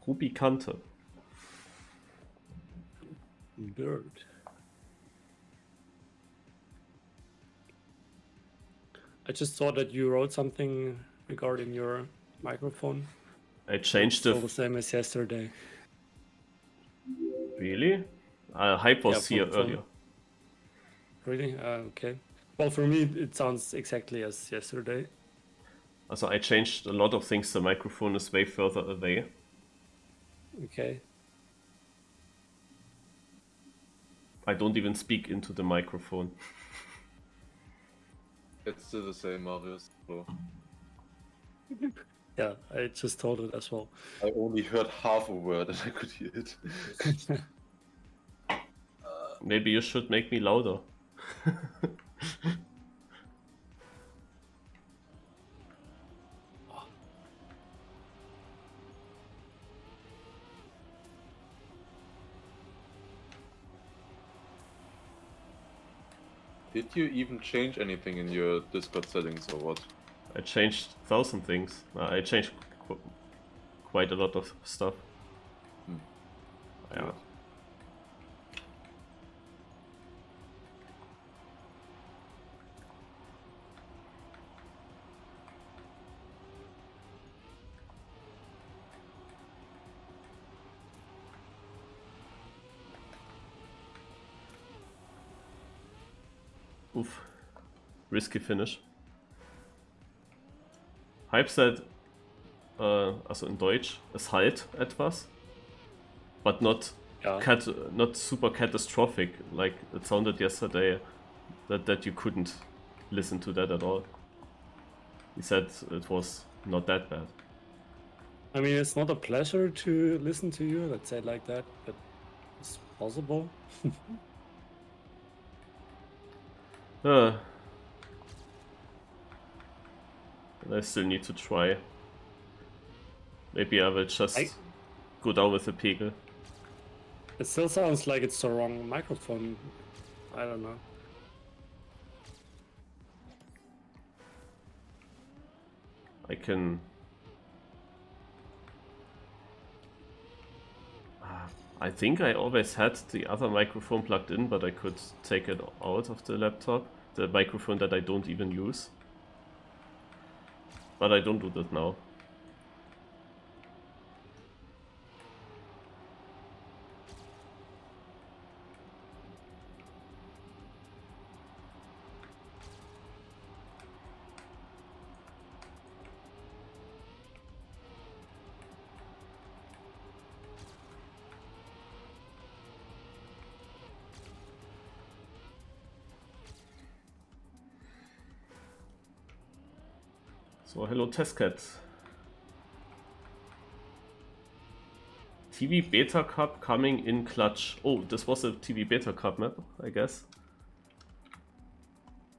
Rubikante. Bird. I just saw that you wrote something regarding your microphone. I changed Still the same as yesterday. Really? Hype was here earlier. Really? Okay. Well, for me, it sounds exactly as yesterday. Also, I changed a lot of things. The microphone is way further away. Okay. I don't even speak into the microphone. It's still the same, Marius. So. Yeah, I just told it as well. I only heard half a word and I could hear it. Maybe you should make me louder. Did you even change anything in your Discord settings or what? I changed 1,000 things. I changed quite a lot of stuff. Yeah. Oof. Risky finish. Hype said, also in Deutsch, es halt etwas, but not not super catastrophic like it sounded yesterday, that you couldn't listen to that at all. He said it was not that bad. I mean, it's not a pleasure to listen to you, let's say it like that, but it's possible. And I still need to try. Maybe I will just go down with the pegel. It still sounds like it's the wrong microphone. I don't know. I can... I think I always had the other microphone plugged in, but I could take it out of the laptop. The microphone that I don't even use. But I don't do that now. So, hello Testcat. TV Beta Cup coming in clutch. Oh, this was a TV Beta Cup map, I guess.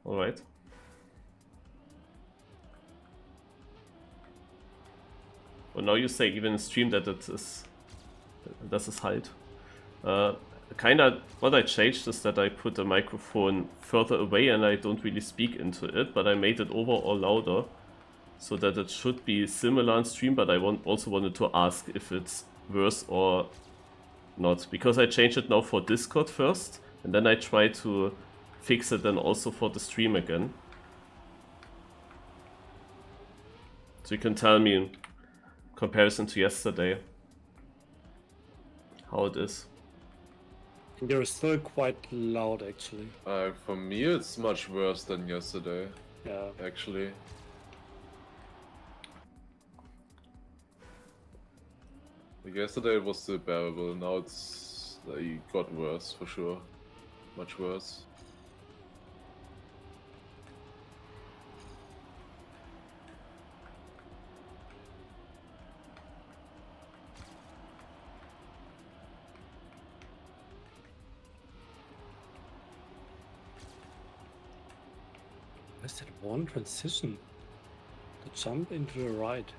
Alright. Well, now you say even in stream that it is... Das ist halt. Kinda, what I changed is that I put the microphone further away and I don't really speak into it, but I made it overall louder. So that it should be similar on stream, but I also wanted to ask if it's worse or not. Because I changed it now for Discord first, and then I try to fix it then also for the stream again. So you can tell me in comparison to yesterday how it is. You're still quite loud, actually. For me, it's much worse than yesterday. Yeah. Actually. Yesterday it was still bearable, now it's got worse for sure. Much worse. Where's that one transition? The jump into the right.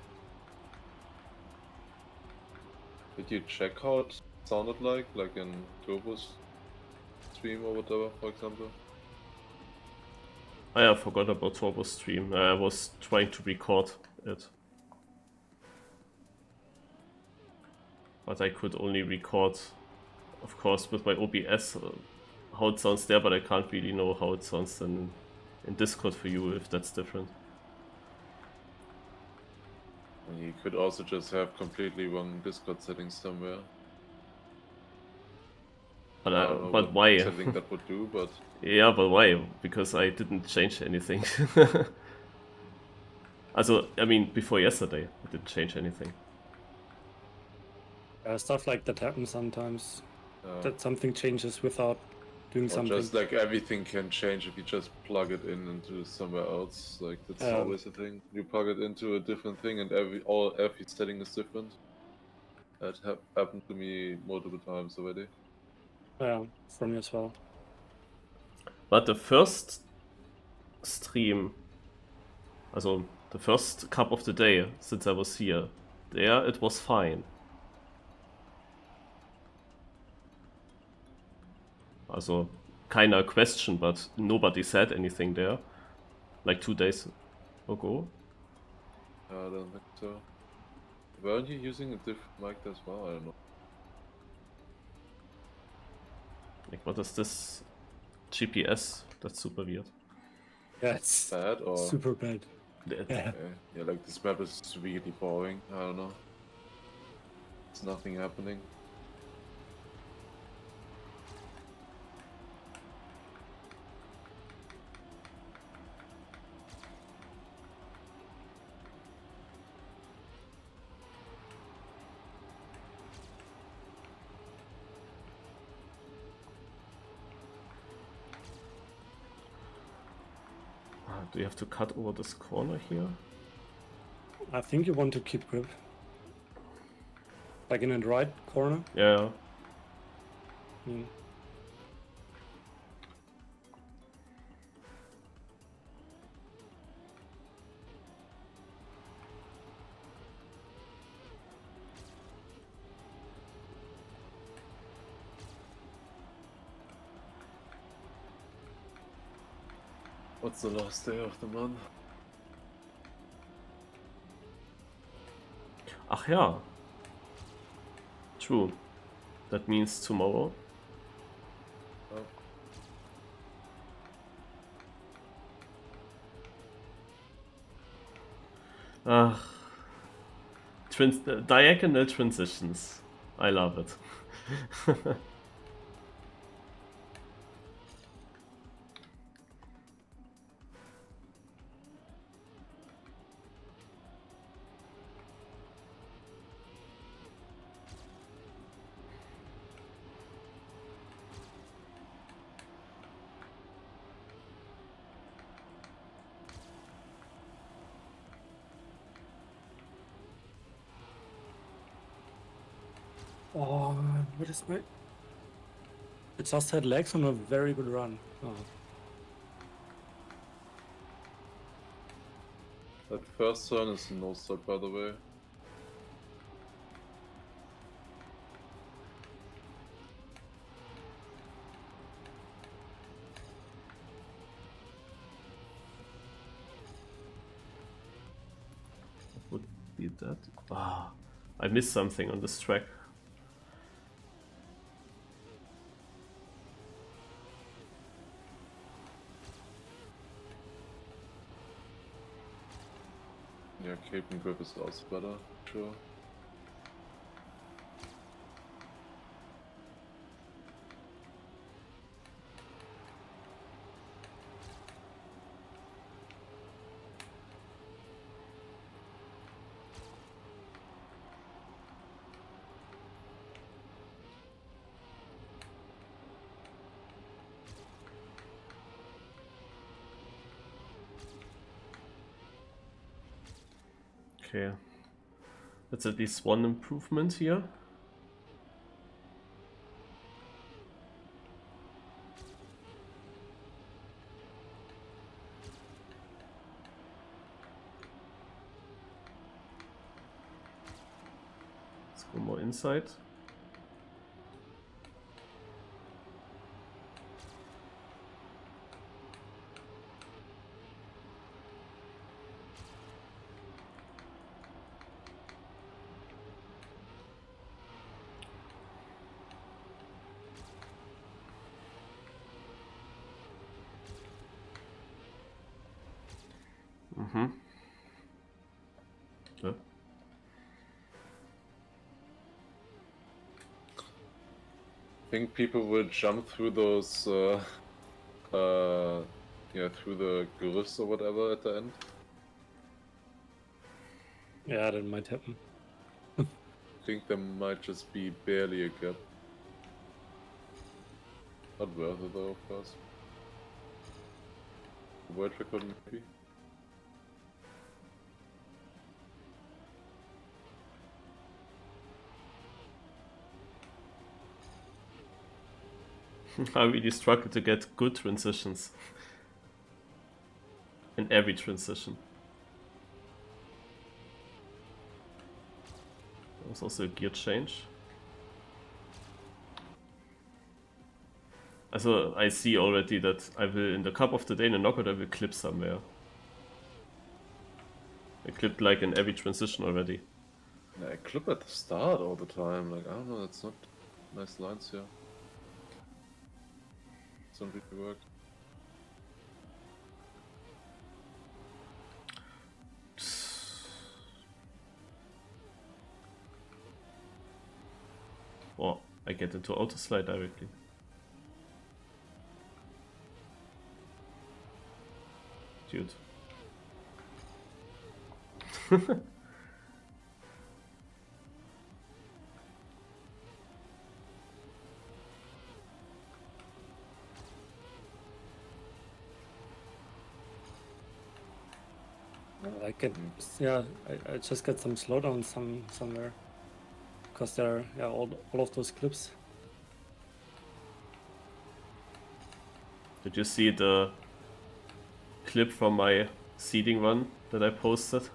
Did you check how it sounded like in Turbo's stream or whatever, for example? I forgot about Turbo's stream. I was trying to record it. but I could only record, of course, with my OBS how it sounds there, but I can't really know how it sounds in Discord for you, if that's different. And you could also just have completely wrong Discord settings somewhere. But, I don't know but what why? setting that would do, but Yeah, but why? Because I didn't change anything. Also, I mean, before yesterday, I didn't change anything. Stuff like that happens sometimes. uh, That something changes without doing or something. just like everything can change if you just plug it in into somewhere else. Like that's always a thing. You plug it into a different thing, and every setting is different. That happened to me multiple times already. Yeah, for me as well. But the first stream, also the first cup of the day since I was here, there it was fine. Also, keiner question, but nobody said anything there. Like 2 days ago. I don't think so. Weren't you using a different mic as well? I don't know. Like, what is this GPS? That's super weird. Yeah, it's Bad or super bad. That- Yeah. yeah, like this map is really boring. I don't know. There's nothing happening. Do you have to cut over this corner here? I think you want to keep grip. Like in the right corner. Yeah. Mm. What's the last day of the month? Ach ja. True. That means tomorrow. Oh. Ach. Diagonal transitions. I love it. Oh, what is my... It just had legs on a very good run. Oh. That first turn is no stop, by the way. Would be that. Ah, I missed something on this track. Yeah, cape and grip is also better, sure. Okay. That's at least one improvement here. Let's go more inside. Mm-hmm. Yeah. I think people will jump through those, yeah, through the glyphs or whatever at the end. Yeah, that might happen. I think there might just be barely a gap. Not worth it though, of course. World record maybe? I really struggle to get good transitions in every transition. There's also a gear change. Also, I see already that I will, in the cup of the day in the knockout, I will clip somewhere. I clipped like in every transition already. Yeah, I clip at the start all the time. Like, I don't know, that's not nice lines here. Doesn't really work. Or I get into auto slide directly. Dude. I can, yeah, I just get some slowdown somewhere. Because there are all of those clips. Did you see the clip from my seeding run that I posted?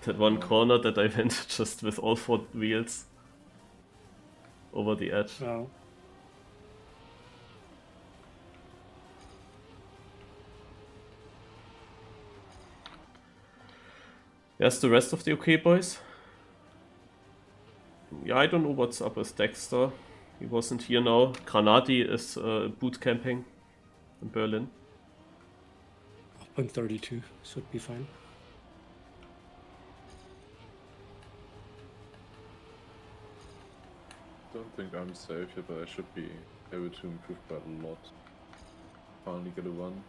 That one corner that I went just with all 4 wheels over the edge. No. Yes, the rest of the OK boys. Yeah, I don't know what's up with Dexter. He wasn't here now. Granati is boot camping in Berlin. 0.32 should be fine. Don't think I'm safe here, but I should be able to improve by a lot. Finally get a run.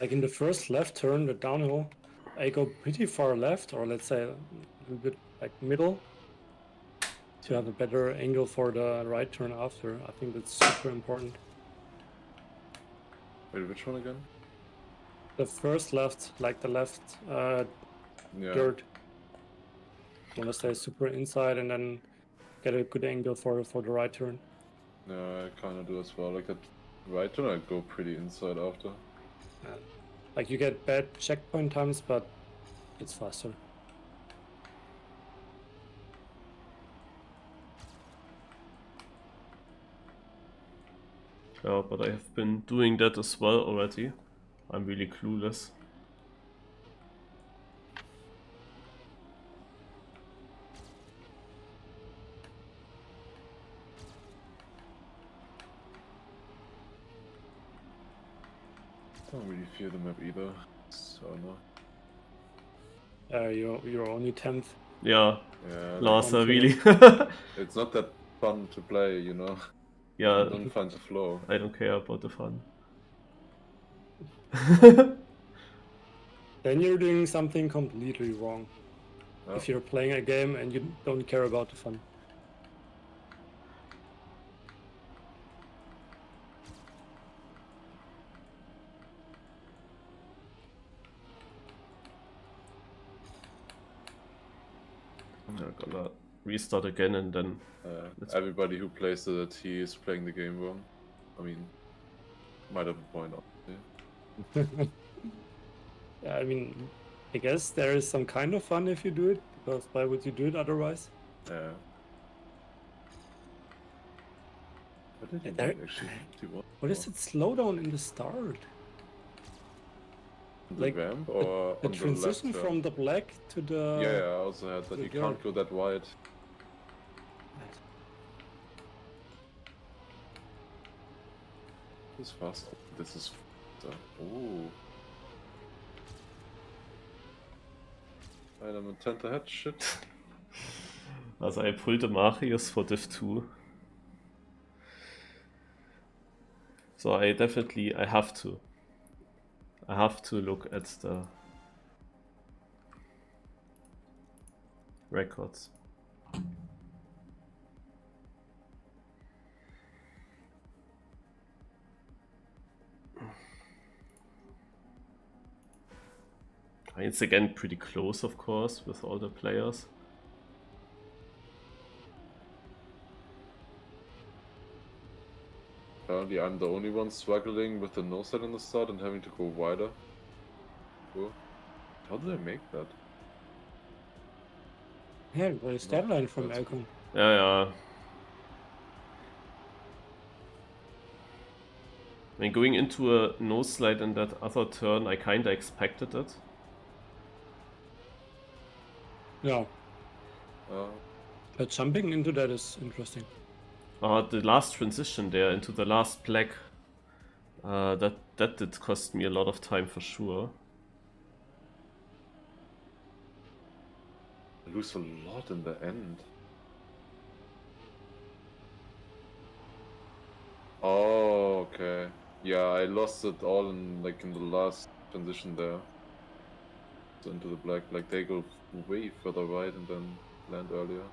Like in the first left turn, the downhill, I go pretty far left, or let's say a little bit like middle, to have a better angle for the right turn after. I think that's super important. Wait, which one again? The first left, like the left dirt. You want to stay super inside and then get a good angle for the right turn. Yeah, I kind of do as well. Like that right turn, I go pretty inside after. Like you get bad checkpoint times, but it's faster. Yeah, but I have been doing that as well already. I'm really clueless. Don't really feel the map either, so no. You're only 10th. Yeah, Yeah, Lars, like, really. it's not that fun to play, you know. Yeah, I don't find the flow. I don't care about the fun. Then you're doing something completely wrong. Oh. If you're playing a game and you don't care about the fun. I'm gonna restart again and then... Everybody who plays the T is playing the game wrong. I mean, might have a point, honestly. Yeah, I mean, I guess there is some kind of fun if you do it, because why would you do it otherwise? Yeah. did he There- make actually? 51? What is it slowdown in the start? The like, ramp or The on transition the left? from the black to the... Yeah, I also had that. the You can't go that wide. This is fast. This is. Ooh. I'm intent ahead. Shit. Also I pulled a Marius for Div2. So I have to look at the records. It's again pretty close, of course, with all the players. Apparently, I'm the only one struggling with the no set in the start and having to go wider. Cool. How did I make that? Yeah, the stat line from that's- Alcon. Yeah. I mean, going into a no slide in that other turn, I kinda expected it. Yeah, Uh, but jumping into that is interesting. The last transition there into the last black, that did cost me a lot of time for sure. I lose a lot in the end. Oh, okay. Yeah, I lost it all in the last transition there. So into the black, like they go way further right and then land earlier.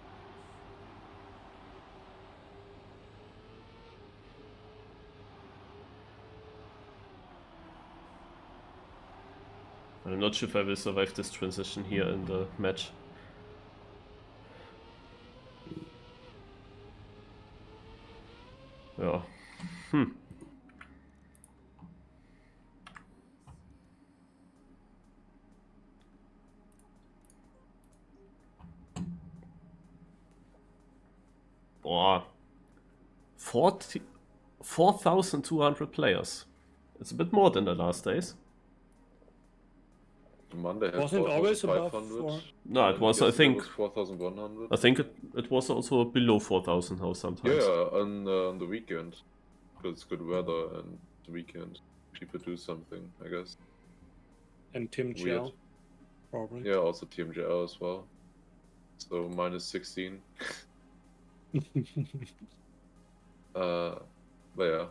I'm not sure if I will survive this transition here in the match. Yeah. Boah. 4,200 players. It's a bit more than the last days. The Monday had Wasn't it always above 4,500. 4? No, it was, I Yesterday think, was 4,100. I think it was also below 4,000 now sometimes. Yeah, on the weekend. Because it's good weather and the weekend. People do something, I guess. And Tim Weird. Gel, probably. Yeah, also TMGL as well. So minus 16. But yeah.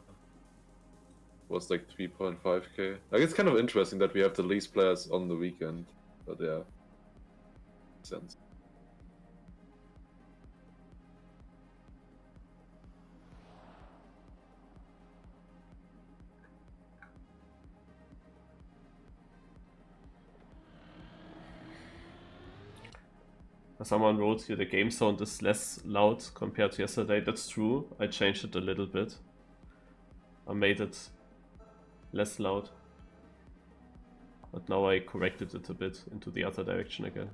Was like 3.5k. Like it's kind of interesting that we have the least players on the weekend. But yeah. Makes sense. Someone wrote here the game sound is less loud compared to yesterday. That's true. I changed it a little bit. I made it less loud. But now I corrected it a bit into the other direction again.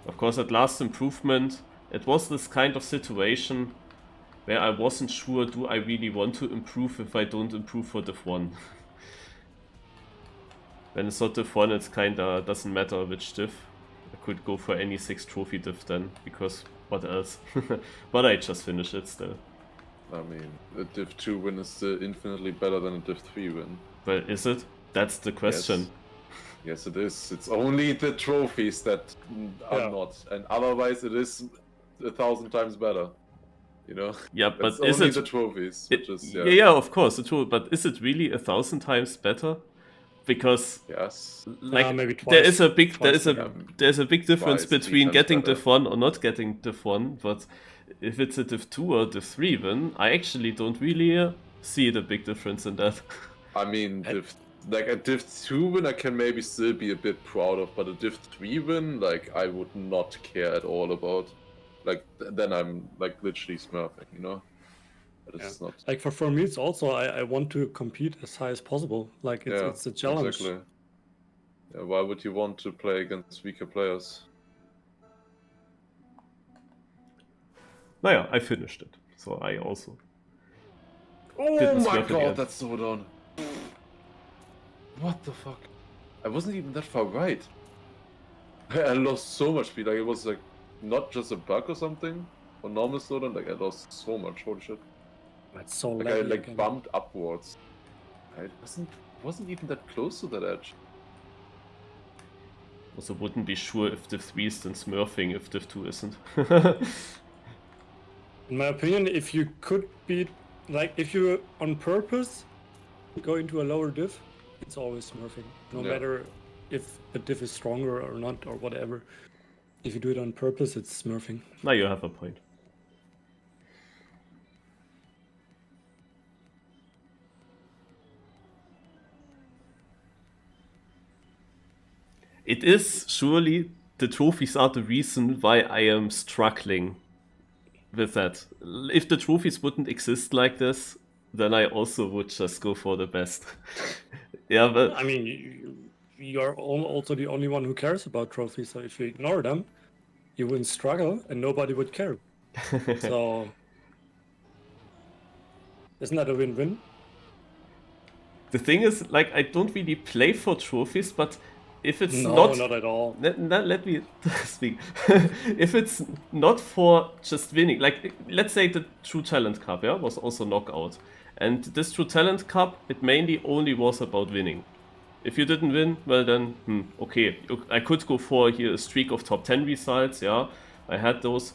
Of course, at last improvement, it was this kind of situation where I wasn't sure, do I really want to improve if I don't improve for Div 1? When it's not Div 1, it kinda doesn't matter which Div. I could go for any 6 trophy Div then, because what else? But I just finish it still. I mean, a Div 2 win is still infinitely better than a Div 3 win. Well, is it? That's the question. Yes, it is. It's only the trophies that are not. And otherwise it is 1,000 times better. You know? Yeah, but It's is only it the trophies? Which is, yeah, of course, it's true. But is it really 1,000 times better? Because yes, like maybe twice. there is a big Twice there's a big difference twice, 3 between times getting better. Div 1 or not getting Div 1. But if it's a Div 2 or Div 3 win, I actually don't really see the big difference in that. I mean, like a Div 2 win I can maybe still be a bit proud of, but a Div 3 win, like, I would not care at all about. Like, then I'm, like, literally smurfing, you know? But it's not... Like for me, it's also I want to compete as high as possible. Like it's a challenge. Exactly. Yeah, why would you want to play against weaker players? Naja, I finished it. So I also Oh didn't my smurf at the god, end. that's so done. What the fuck? I wasn't even that far right. I lost so much speed. Like it was like not just a bug or something or normal slowdown. Like I lost so much. Holy shit! It's so Like I laggy like again. bumped upwards. I wasn't even that close to that edge. Also wouldn't be sure if Div 3 is then smurfing if Div 2 isn't. In my opinion, if you could beat, like, if you on purpose go into a lower div, it's always smurfing. No Yeah. matter if the div is stronger or not or whatever. If you do it on purpose, it's smurfing. Now you have a point. It is surely the trophies are the reason why I am struggling with that. If the trophies wouldn't exist like this, then I also would just go for the best. Yeah, but I mean, you're also the only one who cares about trophies, so if you ignore them, you wouldn't struggle and nobody would care. So, isn't that a win-win? the thing is, like, I don't really play for trophies, but if it's No, not at all. let me speak. If it's not for just winning, like, let's say the True Talent Cup, yeah, was also knockout. And this True Talent Cup, it mainly only was about winning. If you didn't win, well then, okay, I could go for here a streak of top 10 results, yeah, I had those.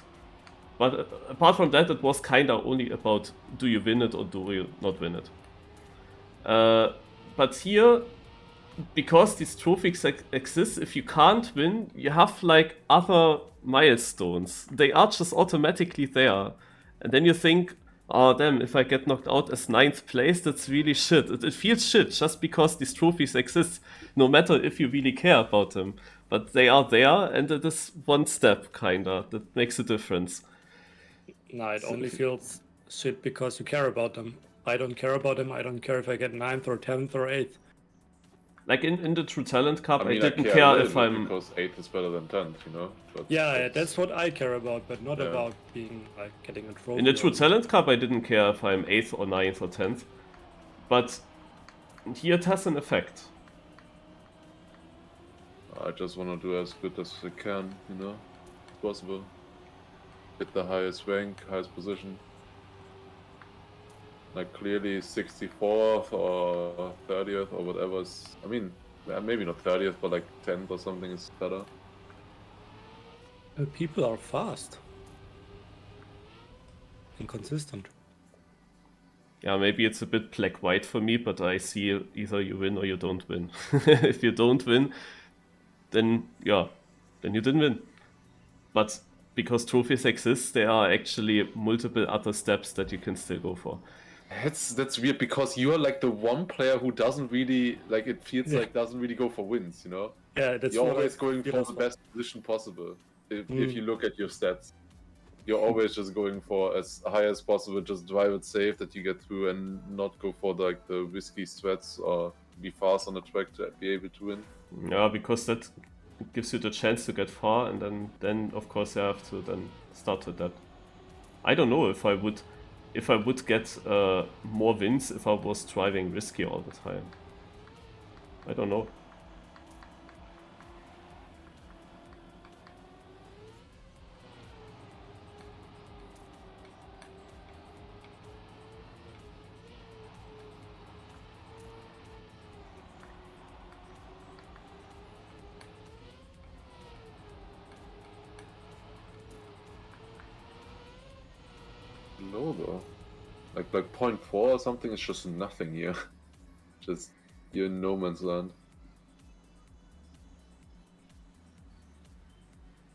But apart from that, it was kinda only about do you win it or do you not win it. But here, because these trophies exist, if you can't win, you have like other milestones. They are just automatically there. And then you think, oh damn, if I get knocked out as 9th place, that's really shit. It feels shit just because these trophies exist, no matter if you really care about them. But they are there, and it is one step, kinda, that makes a difference. No, it only feels shit because you care about them. I don't care about them. I don't care if I get 9th or 10th or 8th. Like in the True Talent Cup, I mean, didn't I care a care little if bit I'm... because 8th is better than 10th, you know. But Yeah, that's what I care about, but not Yeah. about being like getting a trophy. In the True or- Talent Cup, I didn't care if I'm 8th or 9th or 10th. But here it has an effect. I just want to do as good as I can, you know, possible. Get the highest rank, highest position. Like clearly 64th or 30th or whatever is, I mean, maybe not 30th, but like 10th or something is better. People are fast and consistent. Yeah, maybe it's a bit black-white for me, but I see either you win or you don't win. If you don't win, then yeah, then you didn't win. But because trophies exist, there are actually multiple other steps that you can still go for. That's weird because you're like the one player who doesn't really, like, it feels Yeah. like doesn't really go for wins, you know? Yeah, that's You're what always I going feel for as the well. best position possible. If Mm. you look at your stats, you're always just going for as high as possible, just drive it safe that you get through and not go for like the risky strats or be fast on the track to be able to win. Yeah, because that gives you the chance to get far, and then of course you have to then start with that. I don't know if I would get more wins if I was driving risky all the time. I don't know. Low though. Like 0.4 or something is just nothing here. Just you're in no man's land.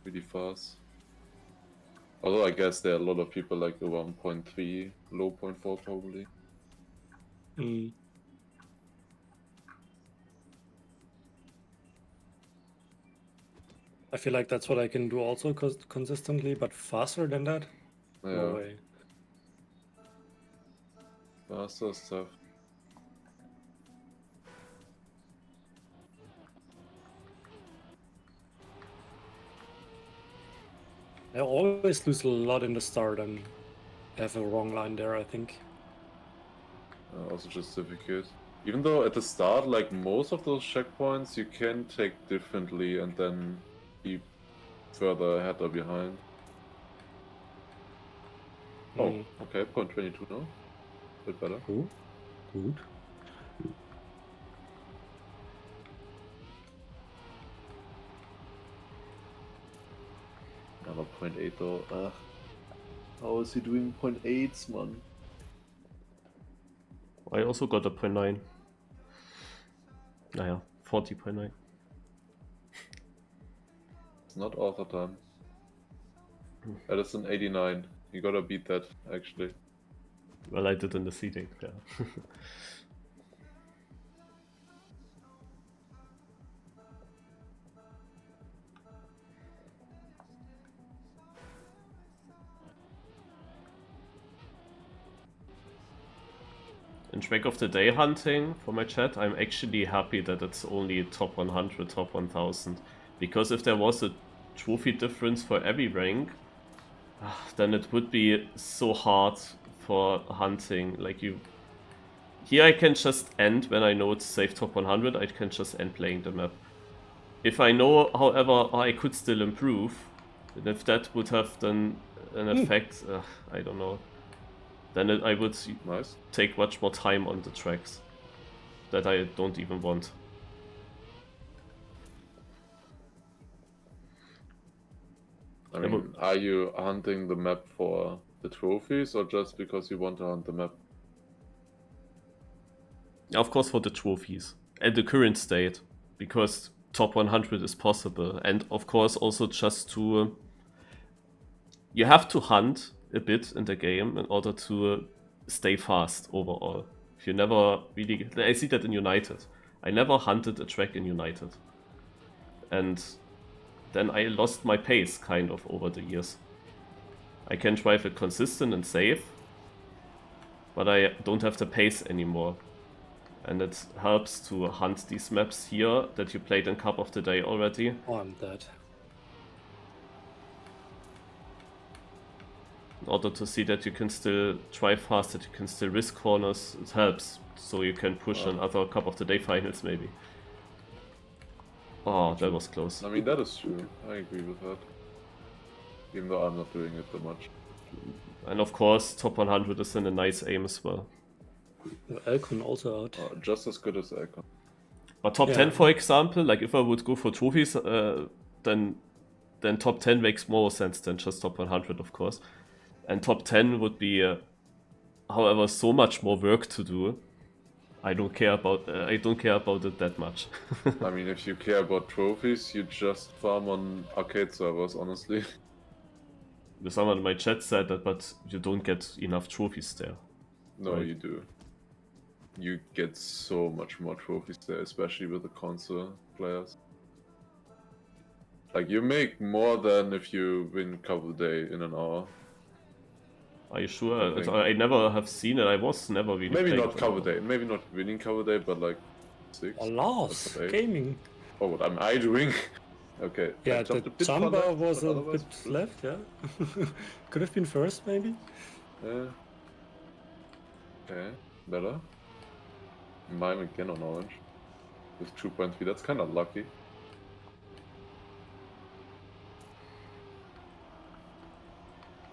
Really fast. Although I guess there are a lot of people like around 0.3, low 0.4 probably. Mm. I feel like that's what I can do also consistently, but faster than that? Yeah, No way. faster stuff. I always lose a lot in the start and have a wrong line there, I think. Also just difficult. Even though at the start, like most of those checkpoints, you can take differently and then keep further ahead or behind. Oh, okay, point 22 now. Bit better. Cool. Good. Another 0.8 though. How is he doing 0.8s, man? I also got a 0.9. Naja, 40.9. It's not author time. That is an 89. You gotta beat that, actually. Well, I did in the seating, yeah. In track of the day hunting for my chat, I'm actually happy that it's only top 100, top 1000. Because if there was a trophy difference for every rank, then it would be so hard for hunting. Like you... Here I can just end when I know it's safe top 100, I can just end playing the map. If I know, however, I could still improve, and if that would have then an effect, I don't know. Then I would take much more time on the tracks that I don't even want. I mean, are you hunting the map for the trophies or just because you want to hunt the map? Of course for the trophies, at the current state, because top 100 is possible, and of course also just to... You have to hunt a bit in the game in order to stay fast overall. If you never really... I see that in United. I never hunted a track in United. And then I lost my pace, kind of, over the years. I can drive it consistent and safe, but I don't have the pace anymore. And it helps to hunt these maps here that you played in Cup of the Day already. Oh, I'm dead. In order to see that you can still drive fast, that you can still risk corners, it helps. So you can push on other Cup of the Day finals, maybe. Oh, that was close. I mean, that is true. I agree with that. Even though I'm not doing it that much. And of course, top 100 is in a nice aim as well. Elkon also out. Just as good as Elkon. But top 10, for example, like if I would go for trophies, then top 10 makes more sense than just top 100, of course. And top 10 would be, however, so much more work to do. I don't care about it that much. I mean, if you care about trophies, you just farm on arcade servers, honestly. Someone in my chat said that, but you don't get enough trophies there. No, right? You do. You get so much more trophies there, especially with the console players. Like, you make more than if you win Cup of the Day in an hour. Are you sure? I never have seen it. I was never really. Maybe not Cup of the Day. Maybe not winning Cup of the Day, but like 6. Oh, Lars, gaming. Oh, what am I doing? Okay. Yeah, the jumper was a bit left, yeah. Could have been first, maybe. Yeah. Okay, better. Mime again on orange. With 2.3, that's kind of lucky.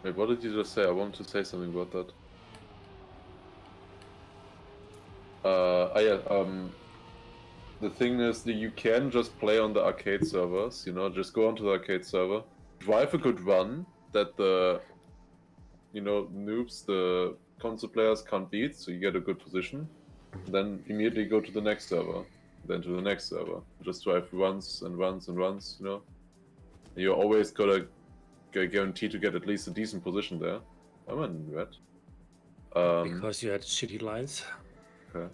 Wait, what did you just say? I wanted to say something about that. The thing is that you can just play on the arcade servers, you know, just go onto the arcade server, drive a good run that the, you know, noobs, the console players can't beat, so you get a good position. Then immediately go to the next server, then to the next server. Just drive runs and runs and runs, you know. You're always gotta guarantee to get at least a decent position there. I'm in red. Because you had shitty lines. Okay.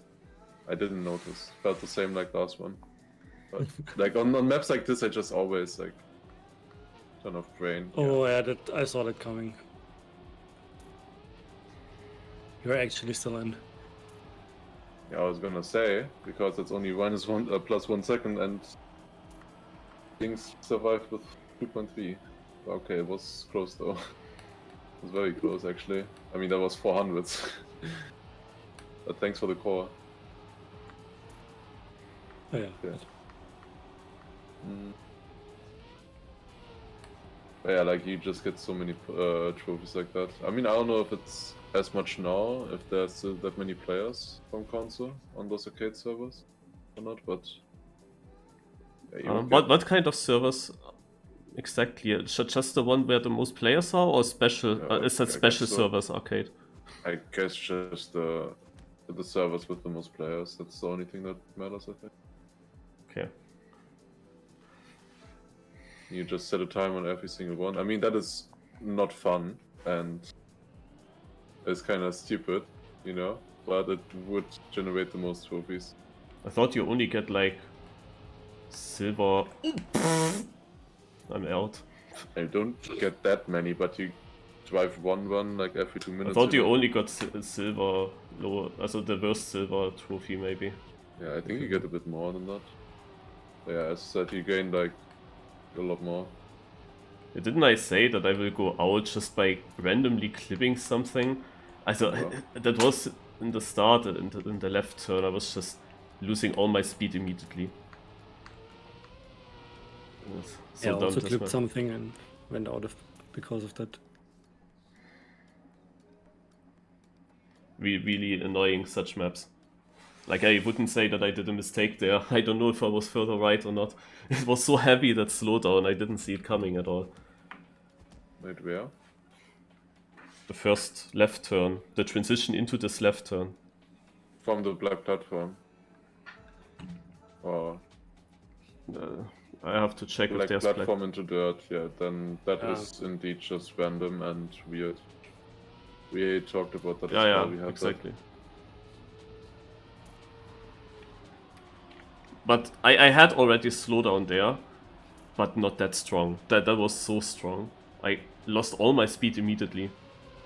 I didn't notice. Felt the same like last one. But like on maps like this, I just always like turn off brain. Oh yeah, I saw that coming. You're actually still in. Yeah, I was gonna say, because it's only plus 1 second and things survived with 2.3. Okay, it was close though. It was very close actually. I mean, that was 400s. But thanks for the core. Oh yeah. Yeah. But yeah, like you just get so many trophies like that. I mean, I don't know if it's as much now, if there's still that many players from console on those arcade servers or not, but yeah, you would get- What kind of servers exactly? Just the one where the most players are, or special? Is that I special guess so. servers arcade? I guess just the servers with the most players. That's the only thing that matters, I think. Okay. You just set a time on every single one. I mean, that is not fun and it's kind of stupid, you know, but it would generate the most trophies. I thought you only get like silver. I'm out. I don't get that many, but you drive one run like every 2 I minutes. thought you know? only got silver, low, also the worst silver trophy maybe. Yeah, I think you get a bit more than that. But yeah, as I said, you gain like a lot more. Didn't I say that I will go out just by randomly clipping something? Also, that was in the start, in the left turn, I was just losing all my speed immediately. Yes, so Yeah, dumb, also das clipped mal. something and went out of because of that. Really annoying such maps. Like, I wouldn't say that I did a mistake there. I don't know if I was further right or not. It was so heavy, that slowdown, I didn't see it coming at all. Wait, where? The first left turn, the transition into this left turn. From the black platform. Or I have to check if black there's platform into dirt, yeah, then that Yeah. is indeed just random and weird. We talked about that Yeah, as well. yeah, We had exactly. But I had already slowdown there, but not that strong. That was so strong. I lost all my speed immediately.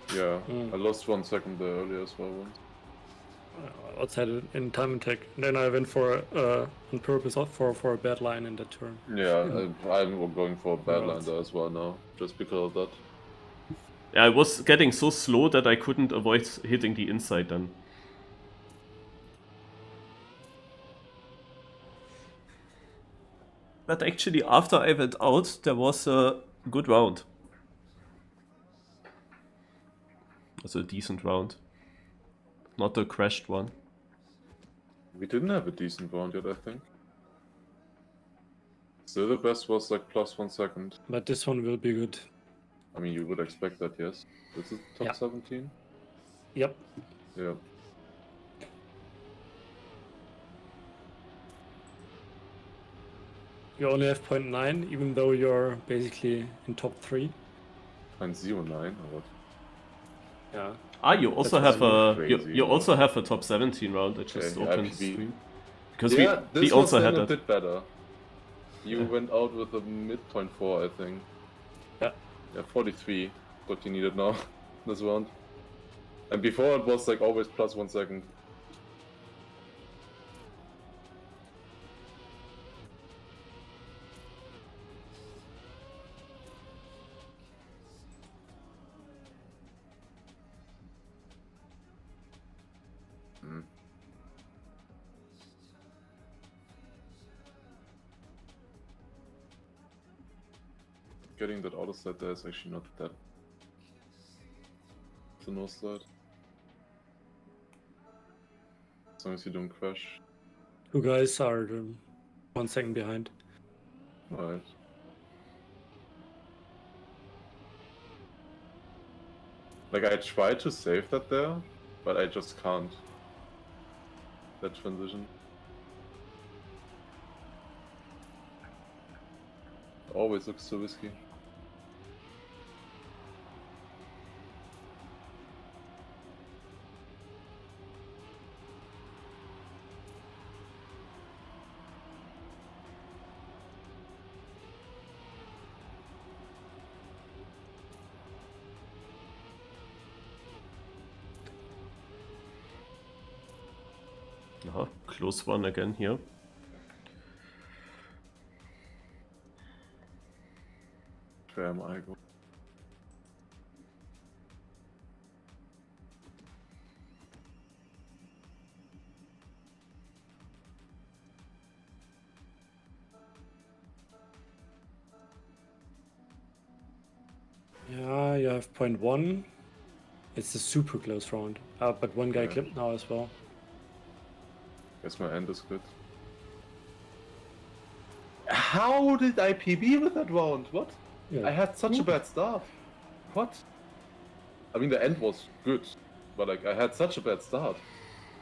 that. Yeah, I lost 1 second there earlier as well once. Outside it in TimeAttack. Then I went for on purpose for a bad line in that turn. Yeah, I'm going for a bad line Right. there as well now, just because of that. Yeah, I was getting so slow that I couldn't avoid hitting the inside then. But actually, after I went out, there was a good round. Also a decent round. Not a crashed one. We didn't have a decent round yet, I think. Still the best was like plus 1 second. But this one will be good. I mean, you would expect that, yes. This is top Yeah. 17? Yep. Yeah. You only have 0.9, even though you're basically in top 3. 0.09 or what? Yeah. Ah, you also That's have a crazy, you yeah. also have a top 17 round. I just Okay, opened IPV. stream because Yeah, we this was also then had a that. bit better. You Yeah. went out with a mid 0.4, I think. Yeah. Yeah, 43. What you needed now this round. And before it was like always plus 1 second. Getting that auto slide there is actually not that. It's a no slide. As long as you don't crash. 2 guys are 1 second behind. Alright. Like I tried to save that there, but I just can't. That transition. Always looks so risky. Close one again here. Fair. Damn, I go. Yeah, you have 0.1. It's a super close round. But one guy Yeah. clipped now as well. Guess my end is good. How did I PB with that round? What? Yeah. I had such a bad start. What? I mean, the end was good, but like I had such a bad start.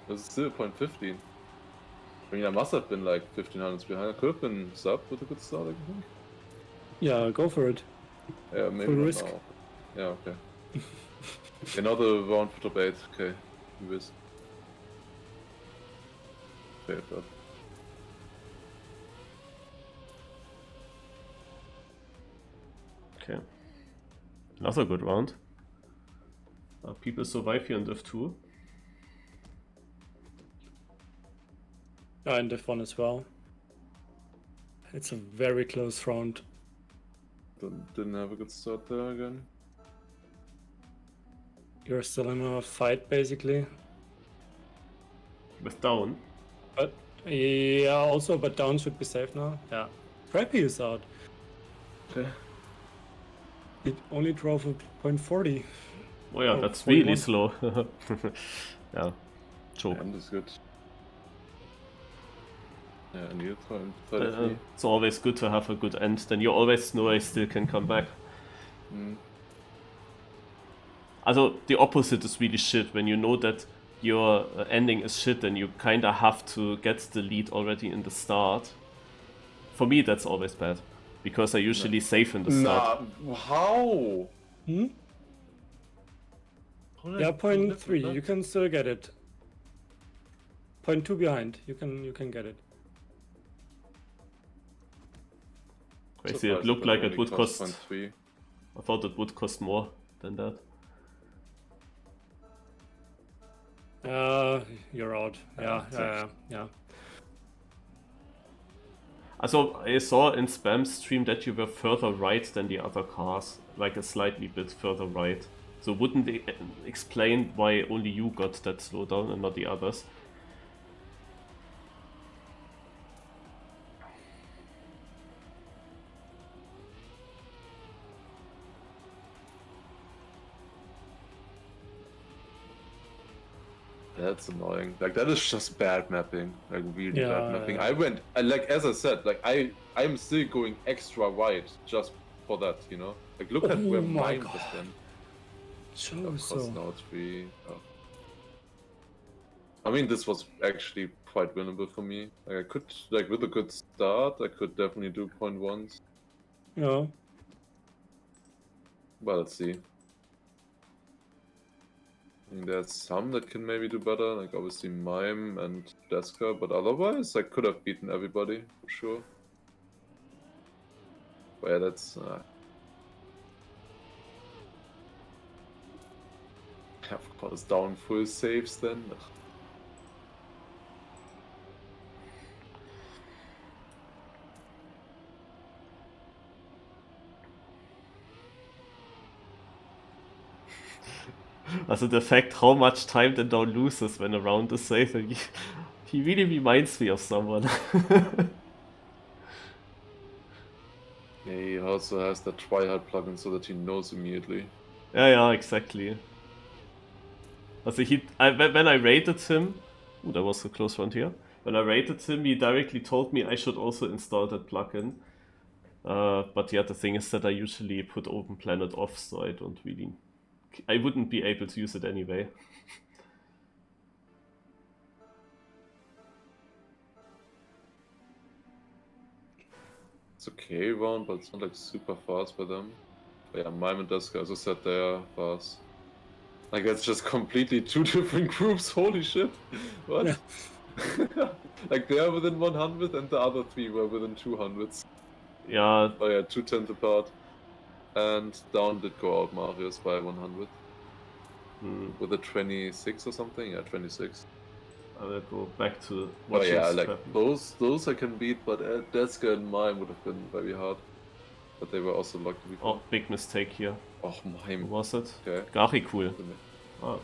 It was still 0.15. I mean, I must have been like 1500s behind. I could have been sub with a good start, I think. Yeah, go for it. Yeah, maybe Full not risk. now. Yeah, okay. Another round for top 8. Okay, you risk. Failed that. Okay. Another good round. People survive here in Div 2. And Div 1 as well. It's a very close round. Didn't have a good start there again. You're still in a fight, basically. With down. But yeah, also, but down should be safe now. Yeah. Crappy is out. Okay. It only drove a 0.40. Oh yeah, Oh, that's 41. really slow. Yeah, choke. End is good. Yeah, I need to try 33. It's always good to have a good end, then you always know I still can come back. Also, the opposite is really shit. When you know that your ending is shit, then you kinda have to get the lead already in the start. For me, that's always bad, because I usually save in the start. Nah, how? Hmm? How did I Yeah, flip 0.3. that? You can still get it. 0.2 behind. You can get it. Crazy, it Surprised looked that like it only would cost. 0.3. I thought it would cost more than that. You're out. Yeah. Also, I saw in Spam's stream that you were further right than the other cars, like a slightly bit further right. So wouldn't they explain why only you got that slowdown and not the others? That's annoying. Like that is just bad mapping. Like really bad Yeah, mapping. yeah. Like as I said, like I'm still going extra wide just for that, you know? Like look at where Oh my mine God. was then. So. Of course now 3. Oh. I mean this was actually quite winnable for me. Like I could like with a good start I could definitely do 0.1s. Yeah. But let's see. I mean, there's some that can maybe do better, like obviously Mime and Deska, but otherwise I could have beaten everybody, for sure. But yeah, that's... of course, down full saves then. Ugh. Also the fact how much time the down loses when a round is safe, he really reminds me of someone. Yeah, he also has the tryhard plugin so that he knows immediately. Yeah, exactly. Also when I rated him, that was a close round here. When I rated him, he directly told me I should also install that plugin. But yeah, the thing is that I usually put Open Planet off, so I wouldn't be able to use it anyway. It's okay round, but it's not like super fast by them. But yeah, Mime and Deska, as I said, they are fast. Like that's just completely two different groups, holy shit. What? Yeah. Like they are within 100 and the other 3 were within 200s. Yeah. Oh yeah, 2/10 apart. And down did go out Marius by 100. With a 26 or something? Yeah, 26. I will go back to Oh watching yeah, like Scrap. those I can beat, but Deska and Mime would have been very hard. but they were also lucky before. Oh, big mistake here. Oh my. Who was it? Okay. Gary, cool. Ah.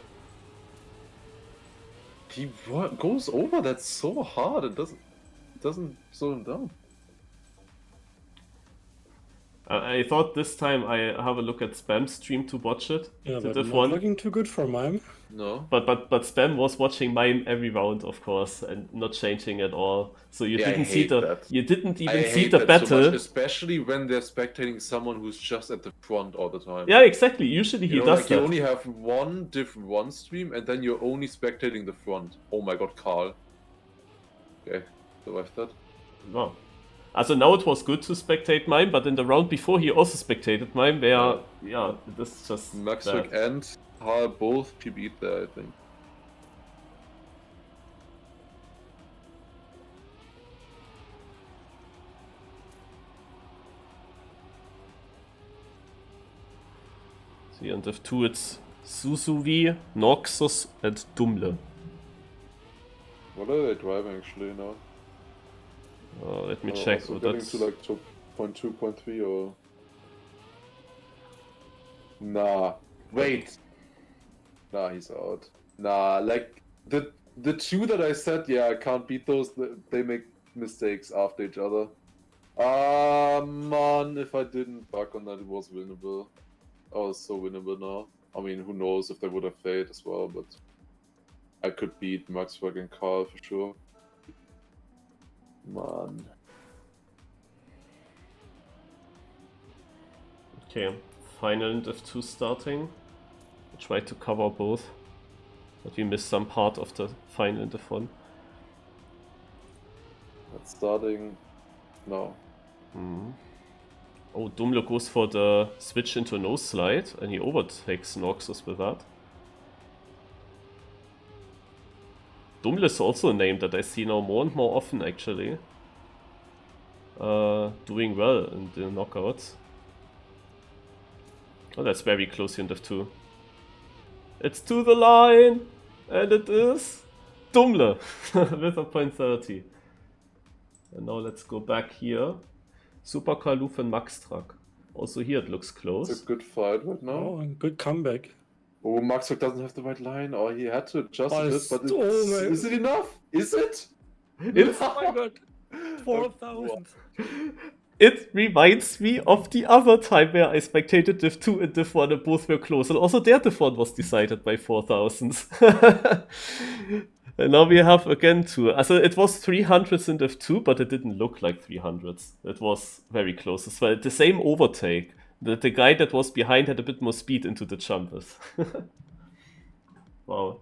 He goes over that so hard and doesn't slow him down. I thought this time I have a look at Spam's stream to watch it. Yeah, the but diff not one. looking too good for Mime. No. But Spam was watching mine every round, of course, and not changing at all. So you Yeah, I didn't see hate the that. you didn't even I see hate the that battle. so much, especially when they're spectating someone who's just at the front all the time. Yeah, exactly. Usually he You know, does like that. you only have one diff one stream, and then you're only spectating the front. Oh my god, Carl. Okay, survived that. No. Also now it was good to spectate mine, but in the round before he also spectated mine, where yeah, this is just Maxwell bad. and Carl both PB'd there, I think. See, and if two it's Susuvi, Noxus, and Dumle. What are they driving actually now? Let me check. Also Oh, getting that's... to like 0.2, 0.3 or... Nah. Wait. Nah, he's out. Nah, like the two that I said, yeah, I can't beat those. They make mistakes after each other. Ah, man, if I didn't bug on that, it was winnable. Oh, it's so winnable now. I mean, who knows if they would have failed as well, but I could beat Maxwell and Carl for sure. Man. Okay, final and F2 starting. I tried to cover both, but we missed some part of the final and F1. That's starting now. Oh, Dumle goes for the switch into a nose slide, and he overtakes Noxus with that. Dumle is also a name that I see now more and more often, actually. Doing well in the knockouts. Oh, that's very close in F2. It's to the line! And it is Dumle with a .30. And now let's go back here. Super Kaluf and Max Truck. Also here it looks close. It's a good fight right now. Oh, and good comeback. Oh, Maxwell doesn't have the right line. Oh, he had to adjust Oh, a bit, it's- but oh my- is it enough? Is it? It's, Oh my god. 4,000. it reminds me of the other time where I spectated Div 2 and Div 1 and both were close. And also their Div 1 was decided by 4,000s. And now we have again two. Also it was 300s in Div 2, but it didn't look like 300s. It was very close as well. The same overtake. The guy that was behind had a bit more speed into the jumpers. Wow.